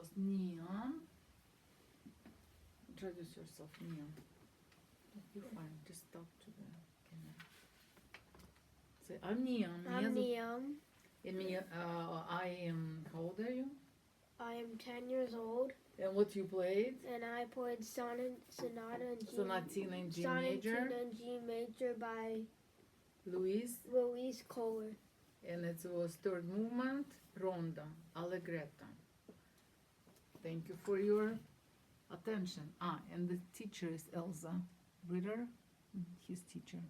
was Neon. Introduce yourself, Neon. You're fine. Just talk to the camera. Say, I'm Neon. I'm Neon. I am. How old are you? I am 10 years old. And what you played? And I played Sonatina Sonatina in G major. Sonatina in G major by Luis. Kohler. And it was third movement, Rondo Allegretto. Thank you for your attention. And the teacher is Elsa Ritter, his teacher.